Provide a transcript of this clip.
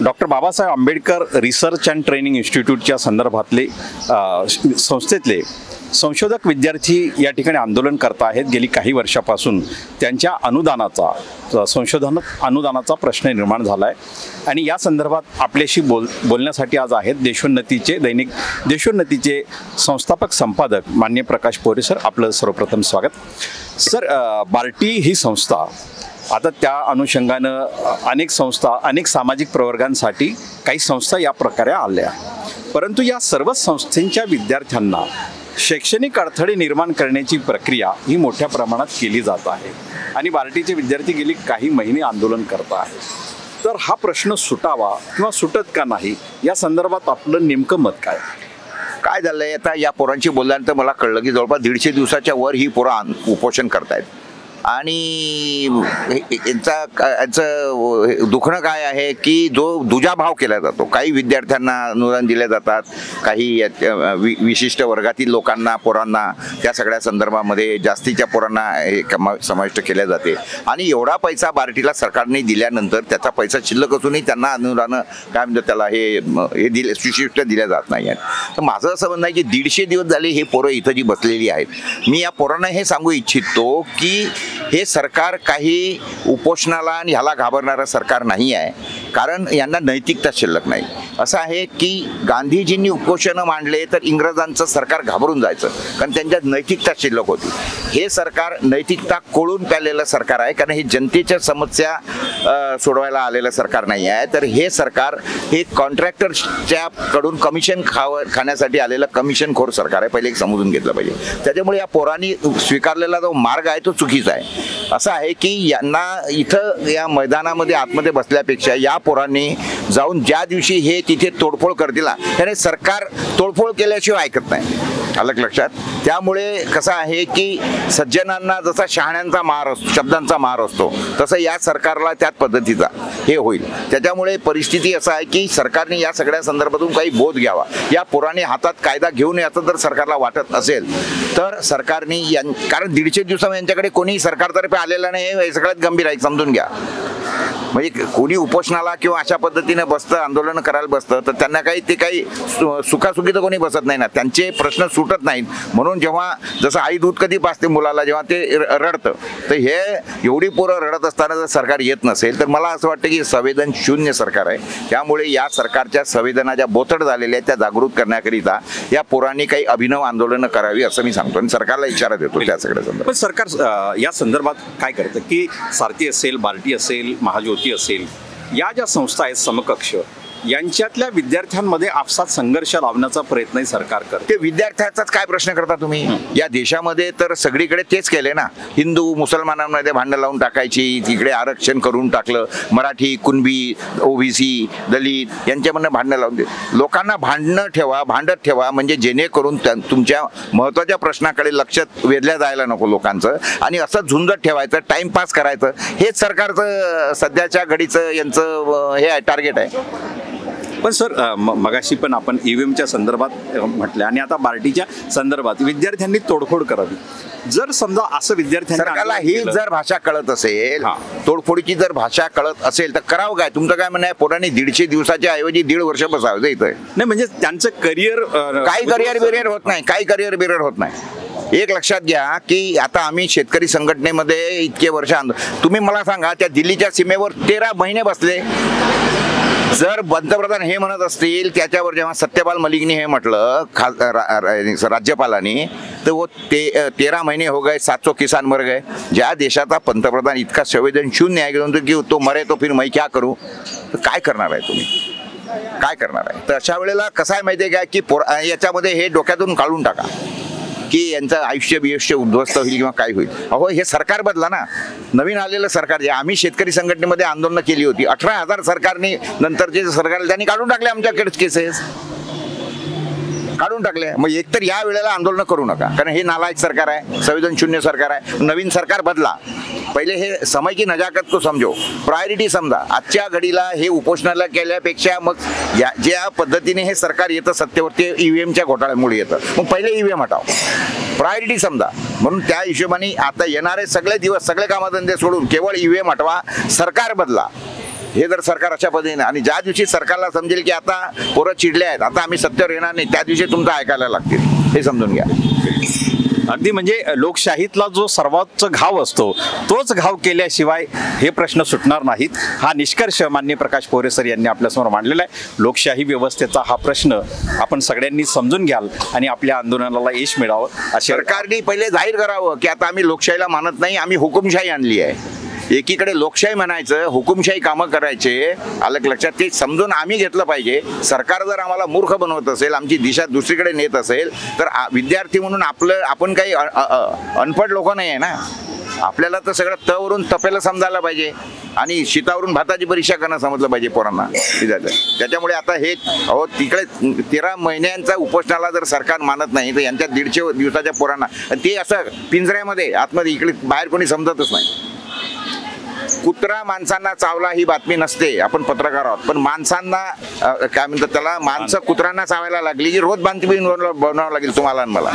Doctor Babasaheb Ambedkar research and training इन्स्टिट्यूटच्या संदर्भातले संस्थेतले संशोधक विद्यार्थी या ठिकाणी आंदोलन करत आहेत गेली काही वर्षापासून। त्यांच्या संशोधन अनुदानाचा प्रश्न निर्माण झाला आहे आणि या संदर्भात आपल्याशी बोलण्यासाठी आज आहेत दैनिक देशोन्नतीचे संस्थापक संपादक माननीय प्रकाश पोरे सर। आपलं सर्वप्रथम स्वागत सर। बार्टी ही संस्था आता त्या अनुषंगानं अनेक सामाजिक प्रवर्गांसाठी काही संस्था या प्रकारे आल्या, परंतु या सर्व संस्थांच्या विद्यार्थ्यांना शैक्षणिक अडथळे निर्माण करण्याची प्रक्रिया ही मोठ्या प्रमाणात केली जात आहे आणि बार्टीचे विद्यार्थी गेली काही महिने आंदोलन करत आहेत। तर हा प्रश्न सुटावा किंवा सुटत का नाही या संदर्भात आपलं नेमकं मत काय झालंय? आता या पोरांशी बोलल्यानंतर मला कळलं की जवळपास 150 दिवसाच्या वर ही पोरं उपोषण करतायत आणि यांचं दुखणं काय आहे की जो दुजाभाव केला जातो, काही विद्यार्थ्यांना अनुदान दिले जातात, काही विशिष्ट वर्गातील लोकांना पोरांना त्या सगळ्या संदर्भामध्ये जास्तीच्या पोरांना समाविष्ट केले जाते आणि एवढा पैसा बार्टीला सरकारने दिल्यानंतर त्याचा पैसा शिल्लक असूनही त्यांना अनुदान काय म्हणतात त्याला हे दिले सुशिष्ट दिल्या जात नाही आहेत। तर माझं असं म्हणणं आहे की 150 दिवस झाले हे पोरं इथं जी बसलेली आहेत, मी या पोरांना हे सांगू इच्छितो की हे सरकार काही उपोषणाला आणि ह्याला घाबरणारं सरकार नाही आहे, कारण यांना नैतिकता शिल्लक नाही। असं आहे की गांधीजींनी उपोषण मांडले तर इंग्रजांचं सरकार घाबरून जायचं, कारण त्यांच्यात नैतिकता शिल्लक होती। हे सरकार नैतिकता कोळून प्यालेलं सरकार आहे, कारण हे जनतेच्या समस्या सोडवायला आलेलं सरकार नाही आहे, तर हे सरकार हे कॉन्ट्रॅक्टरच्या कडून कमिशन खाण्यासाठी आलेलं कमिशनखोर सरकार आहे। पहिले एक समजून घेतलं पाहिजे। त्याच्यामुळे या पोरांनी स्वीकारलेला जो मार्ग आहे तो चुकीचा आहे। असं आहे की यांना इथं या मैदानामध्ये आतमध्ये बसल्यापेक्षा या पोरांनी जाऊन ज्या दिवशी हे तिथे तोडफोड करतील त्याने सरकार तोडफोड केल्याशिवाय ऐकत नाही, आलं लक्षात? त्यामुळे कसं आहे की सज्जनांना जसा शहाण्यांचा मार असतो, शब्दांचा मार असतो, तसं या सरकारला त्याच पद्धतीचा हे होईल। त्याच्यामुळे परिस्थिती असं आहे की सरकारने या सगळ्या संदर्भातून काही बोध घ्यावा। या पोराने हातात कायदा घेऊन याचं जर सरकारला वाटत असेल तर सरकारने कारण 150 दिवसामध्ये यांच्याकडे कोणी सरकारतर्फे आलेलं नाही हे सगळ्यात गंभीर आहे, समजून घ्या। म्हणजे कोणी उपोषणाला किंवा अशा पद्धतीने बसतं, आंदोलन करायला बसतं तर त्यांना काही सुखासुखी तर कोणी बसत नाही ना, त्यांचे प्रश्न सुटत नाहीत। म्हणून जेव्हा जसं आई दूध कधी पाजते मुलाला जेव्हा ते रडतं, तर हे एवढी पोरं रडत असताना जर सरकार येत नसेल तर मला असं वाटतं की संवेदन शून्य सरकार आहे। त्यामुळे या सरकारच्या संवेदना ज्या बोथट झालेल्या आहेत त्या जागृत करण्याकरिता या पोरांनी काही अभिनव आंदोलनं करावी असं मी सांगतो आणि सरकारला इशारा देतो त्या सगळ्या संदर्भात। पण सरकार या संदर्भात काय करतं की सारथी असेल, बार्टी असेल, महाज्योती असेल, या ज्या संस्था आहेत समकक्ष, यांच्यातल्या विद्यार्थ्यांमध्ये आपसात संघर्ष लावण्याचा प्रयत्न सरकार करते। ते विद्यार्थ्याचाच काय प्रश्न करता तुम्ही? या देशामध्ये तर सगळीकडे तेच केले ना, हिंदू मुसलमानांमध्ये भांडण लावून टाकायची, तिकडे आरक्षण करून टाकलं, मराठी, कुणबी, ओबीसी, दलित यांच्यामधनं भांडणं लावून लोकांना भांडत ठेवा म्हणजे जेणेकरून तुमच्या महत्त्वाच्या प्रश्नाकडे लक्ष वेधल्या जायला नको लोकांचं, आणि असं झुंजत ठेवायचं, टाइमपास करायचं, हेच सरकारचं सध्याच्या घडीचं यांचं हे टार्गेट आहे। पण सर मगाशी पण आपण ईव्हीएमच्या संदर्भात म्हटलं आणि आता बार्टीच्या संदर्भात विद्यार्थ्यांनी तोडफोड करावी। जर समजा असं विद्यार्थ्यांना सरकारला ही जर भाषा कळत असेल, तोडफोडीची जर भाषा कळत असेल तर करावं काय? तुमचं काय म्हणणं आहे? पोरांनी 150 दिवसाच्या ऐवजी 1.5 वर्ष बसावं इथं? नाही म्हणजे त्यांचं करिअर काही करिअर होत नाही, एक लक्षात घ्या की आता आम्ही शेतकरी संघटनेमध्ये इतके वर्ष तुम्ही मला सांगा, त्या दिल्लीच्या सीमेवर 13 महिने बसले। जर पंतप्रधान हे म्हणत असतील, त्याच्यावर जेव्हा सत्यपाल मलिकने हे म्हटलं राज्यपालांनी, तर वो 13 महिने हो गए 700 किसान मर गए। ज्या देशाचा पंतप्रधान इतका संवेदन शून्य आहे की तो मरे तो फिर मैं क्या करूं, तर काय करणार आहे तुम्ही? काय करणार आहे? तर अशा वेळेला कसं आहे माहिती आहे का की याच्यामध्ये हे डोक्यातून काढून टाका की यांचं आयुष्य उद्ध्वस्त होईल किंवा काय होईल। अहो हे सरकार बदला ना, नवीन आलेलं सरकार जे आम्ही शेतकरी संघटनेमध्ये आंदोलन केली होती, 18,000 सरकारने नंतरचे सरकार त्यांनी काढून टाकले, आमच्याकडे केसेस काढून टाकले। मग एकतर या वेळेला आंदोलन करू नका, कारण हे नालायक सरकार आहे, संवेदन शून्य सरकार आहे। नवीन सरकार बदला, पहिले हे समय की नजाकत को समजो, प्रायोरिटी समजा। आजच्या घडीला हे उपोषणाला केल्यापेक्षा मग ज्या पद्धतीने हे सरकार येतं सत्तेवर ते ईव्हीएमच्या घोटाळ्यामुळे येतं, मग पहिले ईव्हीएम हटाव, प्रायोरिटी समजा। म्हणून त्या हिशोबाने आता येणारे सगळे दिवस सगळे कामधंदे सोडून केवळ ईव्हीएम हटवा, सरकार बदला, हे जर सरकार अशा पद्धतीने, आणि ज्या दिवशी सरकारला समजेल की आता पोरं चिडले आहेत, आता आम्ही सत्तेवर येणार नाही, त्या दिवशी तुमचं ऐकायला लागतील, हे समजून घ्या. अगदी म्हणजे लोकशाहीतला जो सर्वोच्च घाव असतो तोच घाव केल्याशिवाय हे प्रश्न सुटणार नाहीत. हा निष्कर्ष माननीय प्रकाश पोरे सर यांनी आपल्यासमोर मांडलेला आहे. लोकशाही व्यवस्थेचा हा प्रश्न आपण सगळ्यांनी समजून घ्याल आणि आपल्या आंदोलनाला यश मिळावं अशी सरकारने पहिले जाहीर करावं की आता आम्ही लोकशाहीला मानत नाही, आम्ही हुकुमशाही आणली आहे. एकीकडे लोकशाही म्हणायचं, हुकुमशाही कामं करायचे, आलं लक्षात, ते समजून आम्ही घेतलं पाहिजे. सरकार जर आम्हाला मूर्ख बनवत असेल, आमची दिशा दुसरीकडे नेत असेल, तर विद्यार्थी म्हणून आपण काही अनपढ लोक नाही आहे ना. आपल्याला तर सगळं तवरून तपेला समजायला पाहिजे आणि शीतावरून भाताची परीक्षा करणं समजलं पाहिजे पोरांना. त्याच्यामुळे आता हे तिकडे 13 महिन्यांचा उपोषणाला जर सरकार मानत नाही तर यांच्या 150 दिवसाच्या पोरांना ते असं पिंजऱ्यामध्ये आतमध्ये इकडे बाहेर कोणी समजतच नाही. कुत्रा माणसांना चावला ही बातमी नसते, आपण पत्रकार आहोत, पण माणसांना काय म्हणतात त्याला, माणसं कुत्र्यांना चावायला लागली की रोज बातमी बनवावं लागेल तुम्हाला आणि मला.